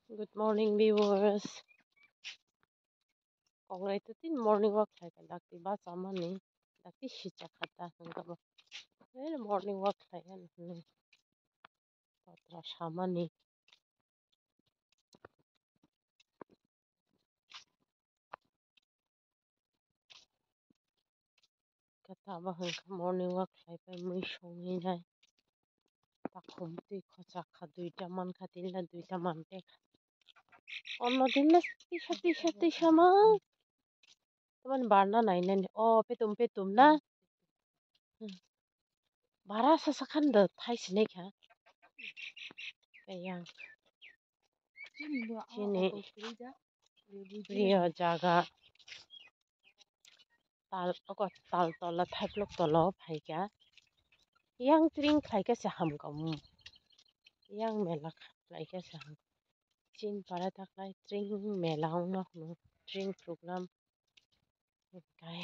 Good morning, viewers. Congratulations, morning walk like dakti ba samani dakti shicha khata hangaba. Morning walk like an patra shamani kata ba hangka morning walk like by mui shongi nai takhum tui khocha kha duita man khatil na duita man te onno dinna tisha ma teman barna nai nai oh petum na bara sa khan da thai sine kha kayang chini priya jaga tal tola thaplok tolo phaika yang tring khaika sa ham kam yang mela khaika sa ham chin para taklai tring mela ong no tring program kai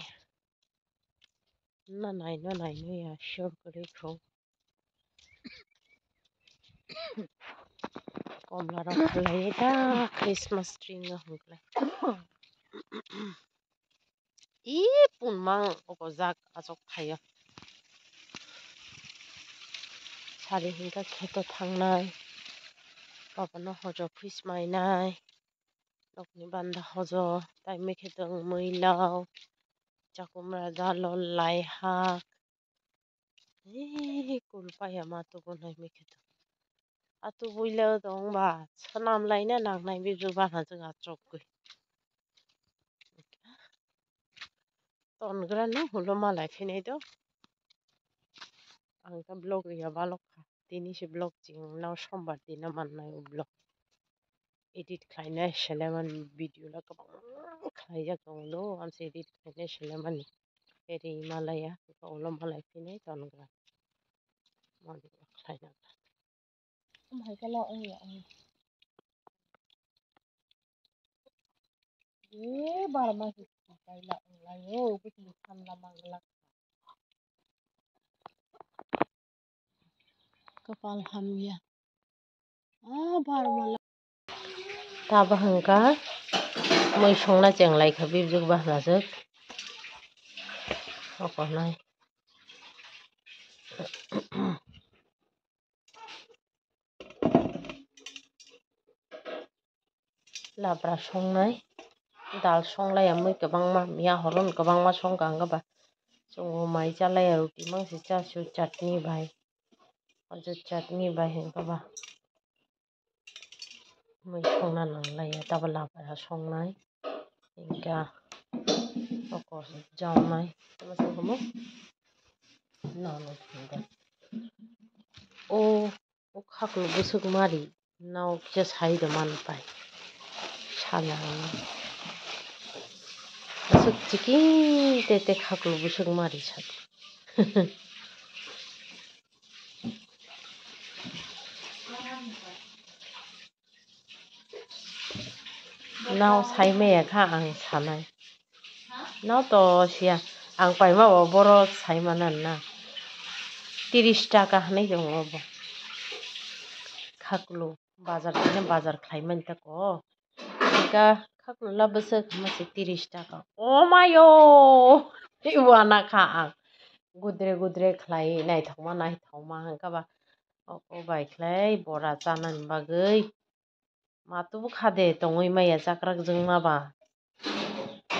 na nai no ya sure kore kho komla ra khlai da christmas tree na hukla I punmang oko jak ajok thaya sari hingka kheto thangnai babano hojo fish mainai nokni banda hojo tai mekhetong muilaw chakumra jalol lai hak kulpaya matu bonai mekheto atu builaw dong ba sanam laina nangnai biru bana jonga chokgui tongra no hulo malai phinai do angka blog ya balok tini si blog jing naw sombar dina mannai blog edit khlainai seleman video la kabang khlaijak dong do amse edit khlainai seleman eri malaya ko ulo malai phinai tongra mali khlaina hai kala ong ya barma hi kaila ong la yo bitni khamla mangla kapal hamya barma ta bahangka moi songna chenglai khabi juk bahna juk okonai labra songnai dal songlai amui kabangma miya horon kabangma songkang ba songo mai chalai ruti mangsi chasu chutney bai ojo chutney bai hengka ba moi songna nanglai taba labra songnai hingka oko jawnai masang komo nano hingka o khaklo busuk mari naw kisa sai da man pai sana asuk chiki te khaklo busuk mari sat naw sai meya kha ang sanai naw to sia ang paima bo boro sai manan na 30 taka hanai dong bo khaklo bazar khlaiman ta ko ka khaklo labasa masi 30 taka oh mayo iwana kha ang gudre khlai nai thongma hangka ba o bai khlai bora chanan bagui matubu khade tongoi maya jakrak jingma ba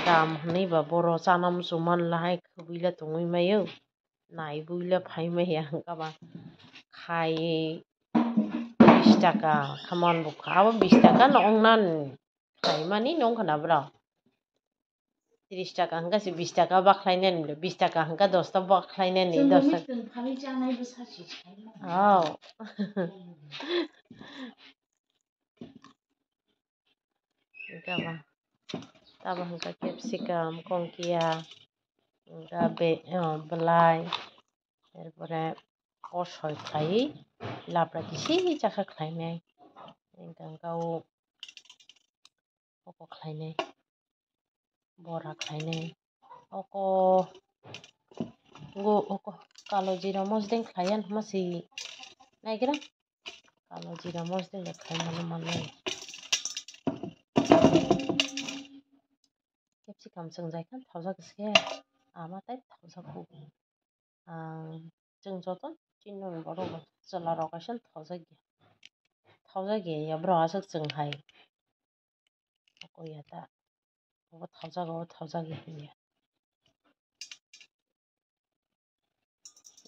dam hanai ba boro chanam chuman lahai khubuila tongoi mayo nai buila phai maya hangka ba khai 20 taka khaman bu abo 20 taka nong nan khai mani nong khana bra 30 taka hangka si 20 taka ba khlainen 20 taka hangka 10 ta ba khlainen 10 taka oh hangka ba taba hangka capsicum kongkia hangka belai এরপরে কষয় খাই লাবড়া কিসি চাখা খাইনাই গাও অক খাইনাই বড়া খাইনাই অক গো অক কালো জিরা মজদেন খাইয়ান মাসি নাইগরা কালো জিরা মজদেন খাই মানে capsicum 정자이칸 타우자그스게 아마따이 타우자고 정저던 찐놈 버로고 썰라라가션 타우자기 야브로 아석 정하이 거기에다 뭐 타우자기 했냐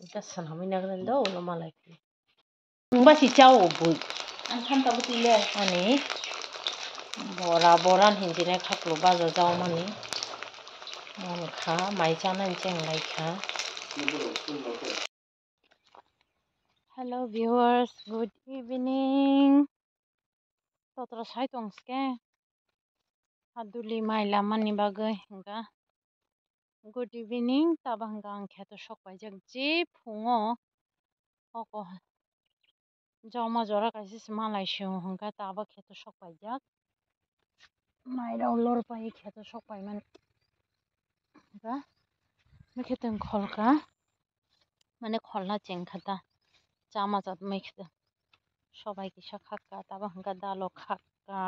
이까 선하미나 그런데 오늘 말라이 응바시 짜오 보이 An kan tabu tile. 아니 보란 힌디네 카클로 바자 자오마니 가 많이 짜는 쟁라이 가 Hello viewers, good evening. Totra sai tongske. Haduli maila mani bagai hingga. Good evening. Taba hingga ang kheto shok bai jak ji phungo. Oko jama jora kaisi semalai shiu hingga taba kheto shok bai jak. Maira ulor bai kheto shok bai man. Hingga. Me kheto kholka. Mane kholna cheng khata. Jama jat me kheto. সবাই কি খাক্কা তাবা হাঙ্গা দালো খাক্কা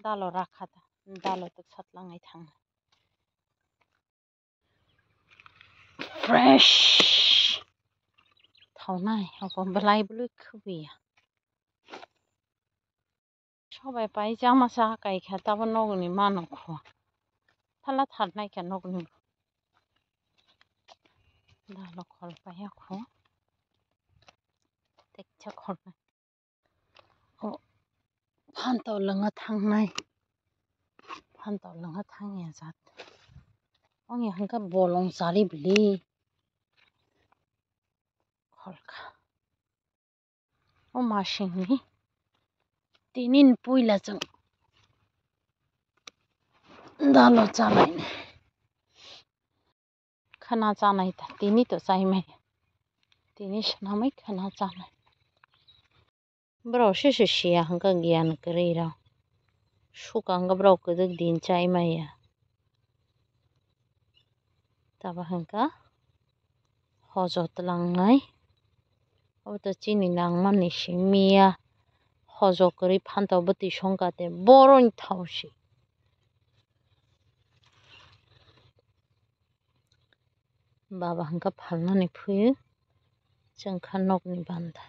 দালো রাখাতা দালো তো ছাতলাঙাই থাং fresh থাওনাই অকম বলাই বলুই খুবিয়া সবাই পাই জামা সা গাইখা তাবা নগনি মানো খো থালা থারনাই কে নগনি দালো খল পাইয়া খো দেখছা খরনাই ও ফান্তাও লঙ্গা থাংনাই ফান্তাও লঙ্গা থাংয়া জাত ông nhà hàng bò lông sari beli, kholka, ông machine ni, tinin pui la chang, dalo chalai ne, khana chanai ta, tini to chai mai, tini shana mai khana chanai, bro she ya hangga gyan kari ra, shukanga bro kudak din chai mai ya. Taba hangga hojot langnai oto chini nangman ni shingmia hojokori phantau bati songkate boron thausi baba hangga phalnani phuyu jongkha nokni banda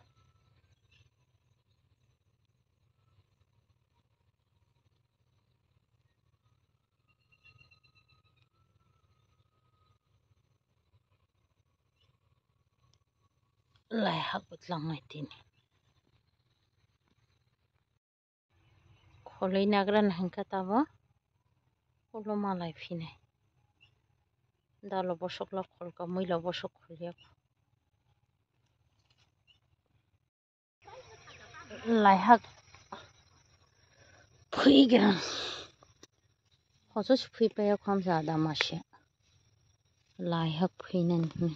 lai hakut langai tini kholei nagran hangka taba ulo malai phinai dalo bosokla kholka muila bosok khulya lai hak phuigram hoso phui paya khamsa damasya lai hak phuinan ni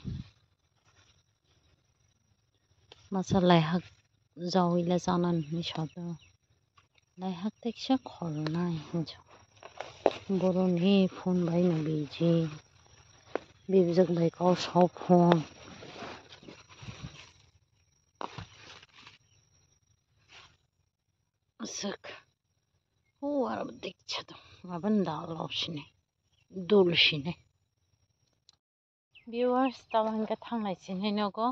masa lai hak zawila janan ni shado lai hak teksha kholnai hinjo boroni phone bai na biji bibjak bai kaw saw phone sak huwar dekcha to aban da lopsine dulshine viewers tawan ka thangnai sinai nogo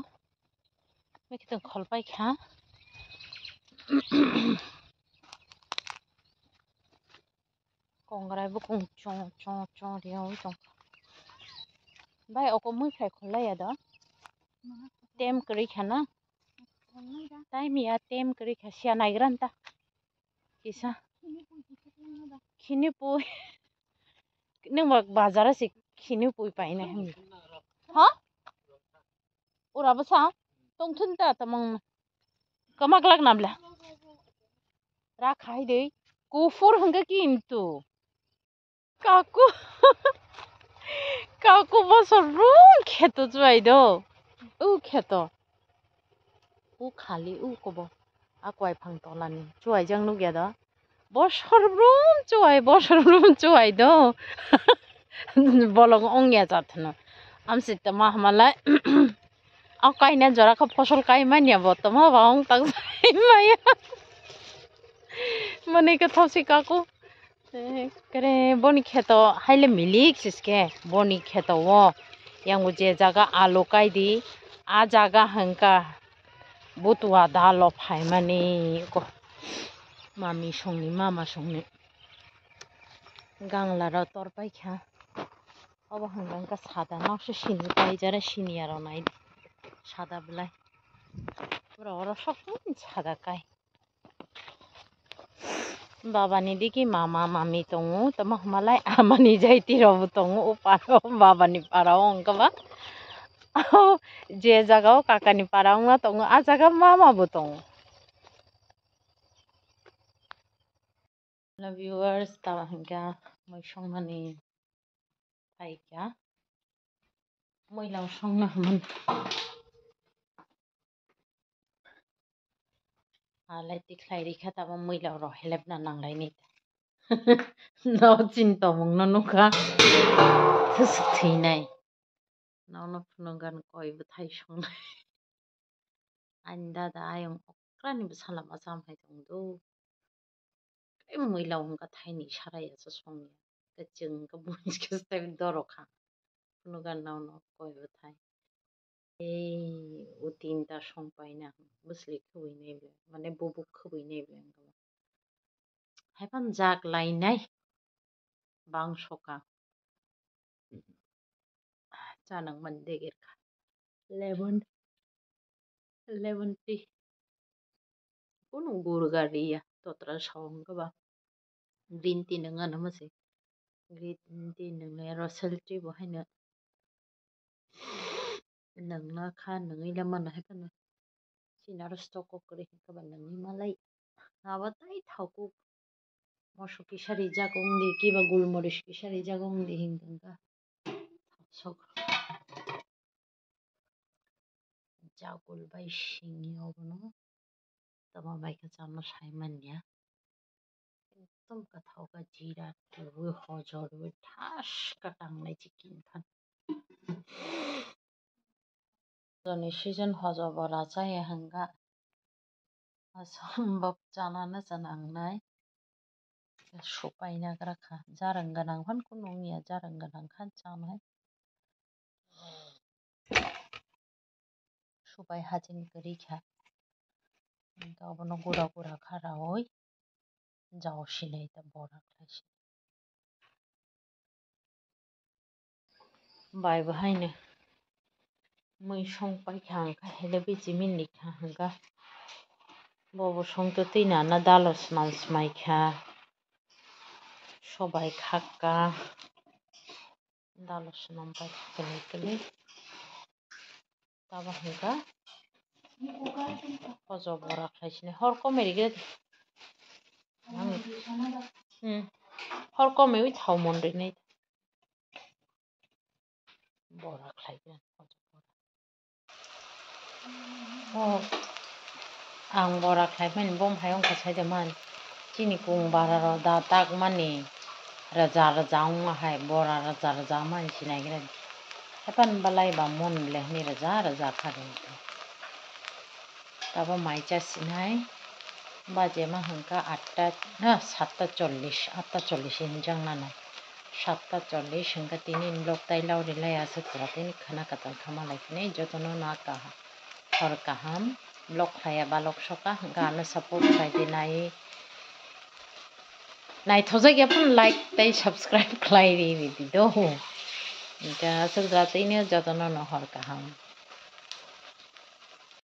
mekitung kholpai kha kongrai bu kong chong riau chong bai oko mui khai kholai ada tem kri khana tai mia tem kri kha sia naigran ta kisa khini pui nang bak bazar si khini pui pai na ham ha ura basa tongthun ta tamang kamak lag namla ra khai dei kufur hanga kim tu kaku kaku bosor rung kheto chuai do u kheto u khali u kobo akwai phang tolani chuai jang nu ge da bosor rum chuai do bolong ongya jathno amsit ta ma hamala akai na jora kha fosol kai mania botoma baong tang sai maya mane ka thosi kaku करे बनी खेतो हाइले मिलिक सिसके बनी खेतो वो यांगु जे जागा आलो कायदी आ जागा हंका बुतुआ दालो फाइमानी को मामी संगनि मामा संगनि गांलारा तोरबाय खा अब हंगा सादा नावसो सिनि पाइजारा सिनियाराव नाय सादा बलाय ora सब सादा काय बाबानि दिखि मामा मामी दङो तमा हमालाय आमानि जायतिरावबो दङो उपाराव बाबानि पाराव अंकबा जे जागाव काकानि पाराव ना दङो आ जागा मामाबो दङ ना viewers ता हंगा मैसंनानि फाइका मैलाव संना हमन आलाय तिख्लाय रिखा ताबा मैलाव रहेलेबना नांलायनि नाव चिन्ता मंना नुखा थैनाय नावनो फुनगान कयबो थाय संनाय आंनि दादा आयं अक्रानिबो सालामा जामहाय दंदो मैलाव हंगा थायनि सारायासो संनि गजों का बुनिसके टाइम दरखा फुनगान नावनो कयबो थाय उतिनता संपायना मुस्लिक खोबैनायबो माने बबुक खोबैनायबो हायफान जाग लायनाय बांसका जानां मन देगेरखा 11 टी कुनु गुरगारिया तोत्रा सावं गबा ग्रीन टी नङा ना मसे ग्रीन टी नंनाया रसल टी बहायनो नंना खा नङैला मन हायफान सिनार स्टक करे गबा नङै मालाय आबाताय थावको मसुकी सारि जागोंदी किबा गुलमरिस की सारि जागोंदी हिंगा sok जागुल बाय सिंयाव न तमा बायका जानो सायमानिया एकदम गोथाव का जीरा वो हजर वो ठास का टांगनाय चिकेन फान जनि सीजन हजर बरा जाया हंगा असंभव जानाना जानांनाय सुपायना ग्राखा जारंगनां फान कुनुमिया जारंगनां खान जानाय सुपाय हाजिन करिखा गावनो गुरा गुरा खारा होय जावसिनाय ता बरा खायसे बाय बहायनो मै संपाय खांखा हेले बेजि मिनिट खांगा बबो संतो तीना ना दालस मांस माइखा सबाय खाक्का दालस नामपाय कले ताबा हंगा हजो बरा खायसे हर कमेरिगे हर कमे थाव मनरिनाय बरा खायगोन आं बरा खायमान बमहाय अंका सायदमान चिनी कुं बारा दा ताक मानी रजा रजा हाय बरा रजा रजा मानसि नागिरा हेपान बालायबा मन लेहनि रजा रजा खादों ताबा माइचा सिनाय बाजे मा हंका 8:40 हिंजां नाना 7:40 हंका तिनी लोक ताई लाउरी लायासो कुरा तिनी खाना कतल खामा लाइफने जतनो ना कहा हर काहाम ब्लॉक खाया बालक सका गाना सपोर्ट खायदे नाय थोजा गया फन लाइक ताई सब्सक्राइब खालाय रे बिदि दो इनका सगरा तैने जतनो न हर काहाम